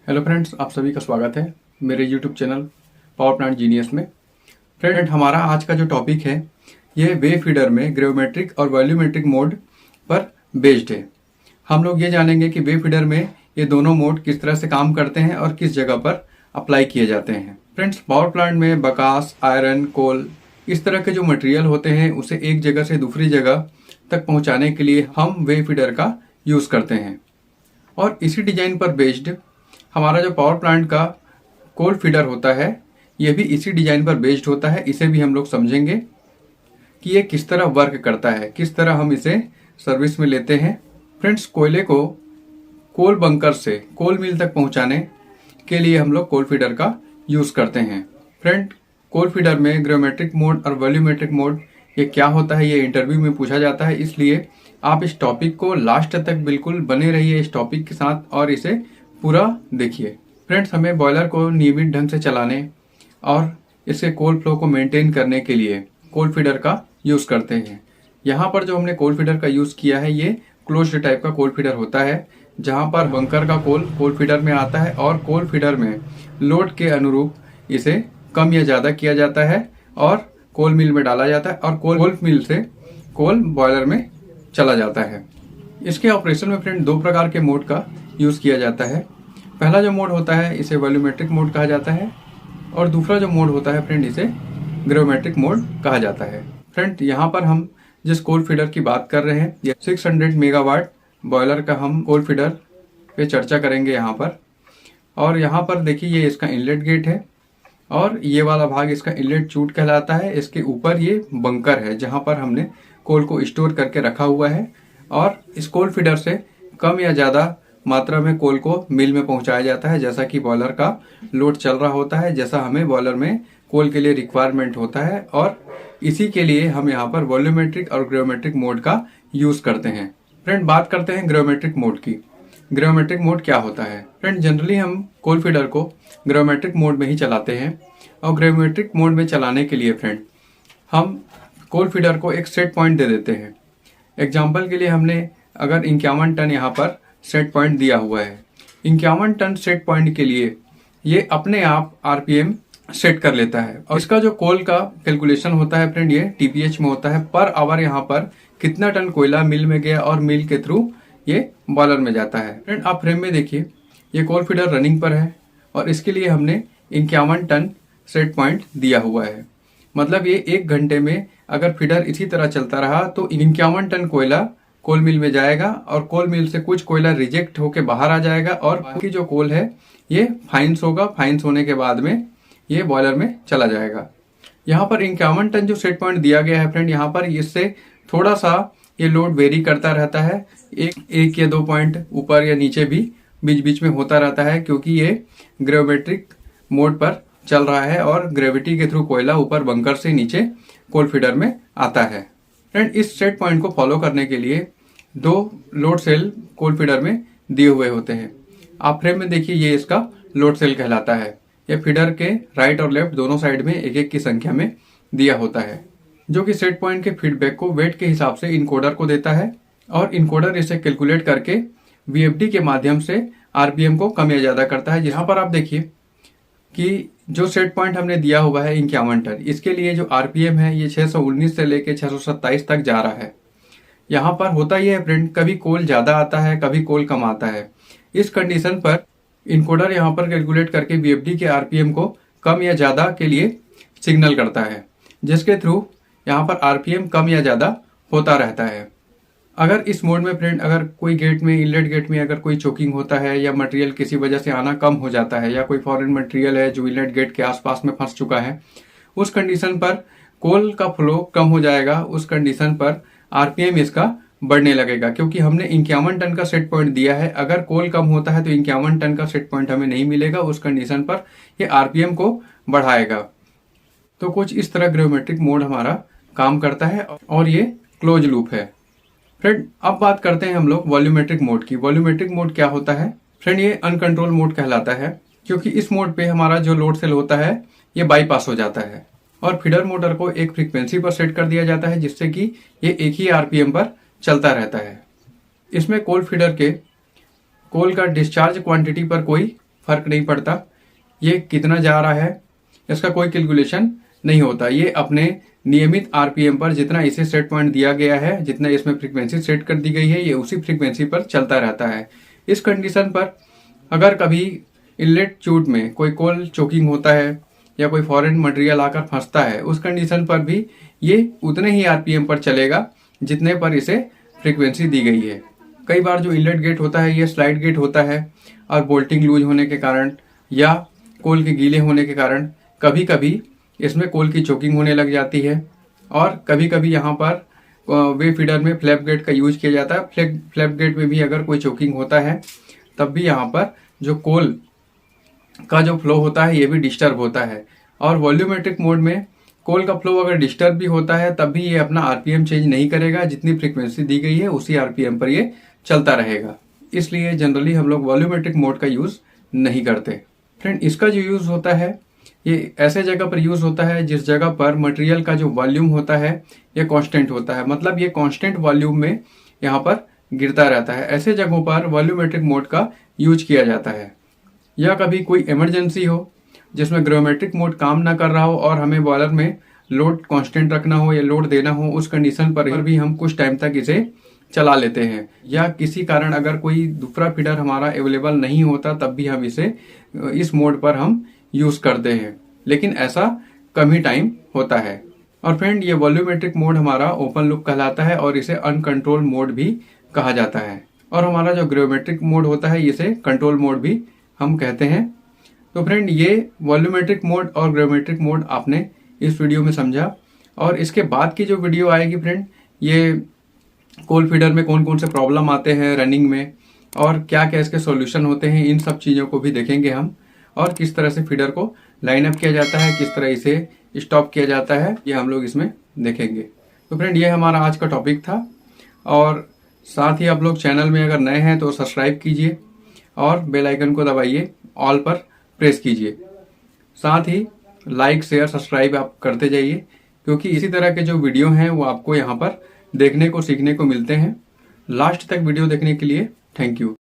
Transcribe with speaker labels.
Speaker 1: Hello friends, आप सभी का स्वागत है मेरे YouTube channel power plant genius में। फ्रेंड, हमारा आज का जो टॉपिक है ये वे फीडर में ग्रेविमेट्रिक और वॉल्यूमेट्रिक मोड पर बेस्ड है। हम लोग ये जानेंगे कि वे फीडर में ये दोनों मोड किस तरह से काम करते हैं और किस जगह पर अप्लाई किए जाते हैं। फ्रेंड्स, पावर प्लांट में बकास, आयरन, कोल इस तरह के जो मटेरियल होते हैं उसे एक जगह से दूसरी जगह तक पहुंचाने के लिए हम वे फीडर का यूज करते हैं। और इसी डिजाइन पर बेस्ड हमारा जो पावर प्लांट का कोल फीडर होता है ये भी इसी डिजाइन पर बेस्ड होता है। इसे भी हम लोग समझेंगे कि ये किस तरह वर्क करता है, किस तरह हम इसे सर्विस में लेते हैं। फ्रेंड्स, कोयले को कोल बंकर से कोल मिल तक पहुंचाने के लिए हम लोग कोल फीडर का यूज करते हैं। फ्रेंड, कोल फीडर में ग्रेविमेट्रिक मोड और वॉल्यूमेट्रिक मोड ये क्या होता है ये इंटरव्यू में पूछा जाता है, इसलिए आप इस टॉपिक को लास्ट तक बिल्कुल बने रहिए इस टॉपिक के साथ और इसे पूरा देखिए। फ्रेंड्स, हमें बॉयलर को नियमित ढंग से चलाने और इसके कोल फ्लो को मेंटेन करने के लिए कोल फीडर का यूज करते हैं। यहाँ पर जो हमने कोल फीडर का यूज किया है ये क्लोज्ड टाइप का कोल फीडर होता है, जहाँ पर बंकर का कोल फीडर में आता है और कोल फीडर में लोड के अनुरूप इसे कम या ज्यादा किया जाता है और कोल मिल में डाला जाता है और कोल मिल से कोल बॉयलर में चला जाता है। इसके ऑपरेशन में फ्रेंड दो प्रकार के मोड का यूज किया जाता है। पहला जो मोड होता है इसे वॉल्यूमेट्रिक मोड कहा जाता है और दूसरा जो मोड होता है फ्रेंड इसे ग्रेविमेट्रिक मोड कहा जाता है। फ्रेंड, यहाँ पर हम जिस कोल फीडर की बात कर रहे हैं ये 600 मेगावाट बॉयलर का हम कोल फीडर पे चर्चा करेंगे यहाँ पर। और यहाँ पर देखिए ये इसका इनलेट गेट है और ये वाला भाग इसका इनलेट चूट कहलाता है। इसके ऊपर ये बंकर है जहाँ पर हमने कोल को स्टोर करके रखा हुआ है और इस कोल फीडर से कम या ज्यादा मात्रा में कोल को मिल में पहुंचाया जाता है, जैसा कि बॉयलर का लोड चल रहा होता है, जैसा हमें बॉयलर में कोल के लिए रिक्वायरमेंट होता है। और इसी के लिए हम यहाँ पर वॉल्यूमेट्रिक और ग्रेविमेट्रिक मोड का यूज करते हैं। फ्रेंड, बात करते हैं ग्रेविमेट्रिक मोड की। ग्रेविमेट्रिक मोड क्या होता है? फ्रेंड, जनरली हम कोल फीडर को ग्रेविमेट्रिक मोड में ही चलाते हैं और ग्रेविमेट्रिक मोड में चलाने के लिए फ्रेंड हम कोल फीडर को एक सेट पॉइंट दे देते हैं। एग्जाम्पल के लिए हमने अगर 51 टन यहाँ पर सेट पॉइंट दिया हुआ है, 51 टन सेट पॉइंट के लिए ये अपने आप आरपीएम सेट कर लेता है और इसका जो कोल का कैलकुलेशन होता है फ्रेंड ये टीपीएच में होता है। पर आवर यहाँ पर कितना टन कोयला मिल में गया और मिल के थ्रू ये बॉयलर में जाता है। फ्रेंड, आप फ्रेम में देखिए ये कोल फीडर रनिंग पर है और इसके लिए हमने 51 टन सेट पॉइंट दिया हुआ है। मतलब ये 1 घंटे में अगर फीडर इसी तरह चलता रहा तो 51 टन कोयला कोल मिल में जाएगा और कोल मिल से कुछ कोयला रिजेक्ट होके बाहर आ जाएगा और बाकी जो कोल है ये फाइंस होगा। फाइंस होने के बाद में ये बॉयलर में चला जाएगा। यहाँ पर 51 टन जो सेट पॉइंट दिया गया है फ्रेंड, यहाँ पर इससे थोड़ा सा ये लोड वेरी करता रहता है, एक या 2 पॉइंट ऊपर या नीचे भी बीच बीच में होता रहता है, क्योंकि ये ग्रेविमेट्रिक मोड पर चल रहा है और ग्रेविटी के थ्रू कोयला ऊपर बंकर से नीचे कोल फीडर में आता है। फ्रेंड, इस सेट पॉइंट को फॉलो करने के लिए 2 लोड सेल कोल फीडर में दिए हुए होते हैं। आप फ्रेम में देखिए ये इसका लोड सेल कहलाता है। ये फीडर के राइट और लेफ्ट दोनों साइड में एक की संख्या में दिया होता है, जो कि सेट पॉइंट के फीडबैक को वेट के हिसाब से इनकोडर को देता है और इनकोडर इसे कैलकुलेट करके वीएफडी के माध्यम से आरपीएम को कम या ज्यादा करता है। यहाँ पर आप देखिए कि जो सेट पॉइंट हमने दिया हुआ है 51 टन, इसके लिए जो आरपीएम है ये 619 से लेके 627 तक जा रहा है। यहाँ पर होता ही है फ्रेंड, कभी कोल ज्यादा आता है कभी कोल कम आता है। इस कंडीशन पर इनकोडर यहाँ पर कैलकुलेट करके वीएफडी के आरपीएम को कम या ज्यादा के लिए सिग्नल करता है, जिसके थ्रू यहाँ पर आरपीएम कम या ज्यादा होता रहता है। अगर इस मोड में फ्रेंड अगर कोई गेट में, इनलेट गेट में अगर कोई चोकिंग होता है या मटेरियल किसी वजह से आना कम हो जाता है या कोई फॉरेन मटेरियल है जो इनलेट गेट के आसपास में फंस चुका है, उस कंडीशन पर कोल का फ्लो कम हो जाएगा। उस कंडीशन पर आरपीएम इसका बढ़ने लगेगा, क्योंकि हमने 51 टन का सेट पॉइंट दिया है। अगर कोल कम होता है तो 51 टन का सेट पॉइंट हमें नहीं मिलेगा, उस कंडीशन पर ये आरपीएम को बढ़ाएगा। तो कुछ इस तरह ग्रेविमेट्रिक मोड हमारा काम करता है और ये क्लोज लूप है। फ्रेंड, अब बात करते हैं हम लोग वॉल्यूमेट्रिक मोड की। वॉल्यूमेट्रिक मोड क्या होता है? फ्रेंड, ये अनकंट्रोल मोड कहलाता है, क्योंकि इस मोड पे हमारा जो लोड सेल होता है ये बाईपास हो जाता है और फीडर मोटर को एक फ्रीक्वेंसी पर सेट कर दिया जाता है, जिससे कि ये एक ही आरपीएम पर चलता रहता है। इसमें कोल फीडर के कोल का डिस्चार्ज क्वांटिटी पर कोई फर्क नहीं पड़ता। ये कितना जा रहा है इसका कोई कैलकुलेशन नहीं होता। ये अपने नियमित आरपीएम पर जितना इसे सेट पॉइंट दिया गया है, जितना इसमें फ्रीक्वेंसी सेट कर दी गई है, ये उसी फ्रीक्वेंसी पर चलता रहता है। इस कंडीशन पर अगर कभी इनलेट ट्यूब में कोई कोल चोकिंग होता है या कोई फॉरेन मटेरियल आकर फंसता है, उस कंडीशन पर भी ये उतने ही आरपीएम पर चलेगा जितने पर इसे फ्रीक्वेंसी दी गई है। कई बार जो इनलेट गेट होता है ये स्लाइड गेट होता है और बोल्टिंग लूज होने के कारण या कोल के गीले होने के कारण कभी कभी इसमें कोल की चोकिंग होने लग जाती है। और कभी कभी यहाँ पर वे फीडर में फ्लैप गेट का यूज किया जाता है। फ्लैप गेट में भी अगर कोई चोकिंग होता है तब भी यहाँ पर जो कोल का जो फ्लो होता है ये भी डिस्टर्ब होता है। और वॉल्यूमेट्रिक मोड में कोल का फ्लो अगर डिस्टर्ब भी होता है तब भी ये अपना आरपीएम चेंज नहीं करेगा, जितनी फ्रीक्वेंसी दी गई है उसी आरपीएम पर ये चलता रहेगा। इसलिए जनरली हम लोग वॉल्यूमेट्रिक मोड का यूज नहीं करते। फ्रेंड, इसका जो यूज होता है ये ऐसे जगह पर यूज होता है जिस जगह पर मटेरियल का जो वॉल्यूम होता है ये कांस्टेंट होता है, मतलब ये कांस्टेंट वॉल्यूम में यहाँ पर गिरता रहता है। ऐसे जगहों पर वॉल्यूमेट्रिक मोड का यूज किया जाता है। या कभी कोई इमरजेंसी हो जिसमें ग्रेविमेट्रिक मोड काम ना कर रहा हो और हमें बॉयलर में लोड कांस्टेंट रखना हो या लोड देना हो, उस कंडीशन पर भी हम कुछ टाइम तक इसे चला लेते हैं। या किसी कारण अगर कोई दूसरा फीडर हमारा अवेलेबल नहीं होता तब भी हम इसे इस मोड पर हम यूज करते हैं, लेकिन ऐसा कम ही टाइम होता है। और फ्रेंड, ये वॉल्यूमेट्रिक मोड हमारा ओपन लूप कहलाता है और इसे अनकंट्रोल मोड भी कहा जाता है। और हमारा जो ग्रेविमेट्रिक मोड होता है इसे कंट्रोल मोड भी हम कहते हैं। तो फ्रेंड, ये वॉल्यूमेट्रिक मोड और ग्रेविमेट्रिक मोड आपने इस वीडियो में समझा। और इसके बाद की जो वीडियो आएगी फ्रेंड, ये कोल फीडर में कौन कौन से प्रॉब्लम आते हैं रनिंग में और क्या क्या इसके सॉल्यूशन होते हैं, इन सब चीज़ों को भी देखेंगे हम। और किस तरह से फीडर को लाइन अप किया जाता है, किस तरह इसे स्टॉप किया जाता है, ये हम लोग इसमें देखेंगे। तो फ्रेंड, ये हमारा आज का टॉपिक था। और साथ ही आप लोग चैनल में अगर नए हैं तो सब्सक्राइब कीजिए और बेल आइकन को दबाइए, ऑल पर प्रेस कीजिए। साथ ही लाइक शेयर सब्सक्राइब आप करते जाइए, क्योंकि इसी तरह के जो वीडियो हैं वो आपको यहाँ पर देखने को सीखने को मिलते हैं। लास्ट तक वीडियो देखने के लिए थैंक यू।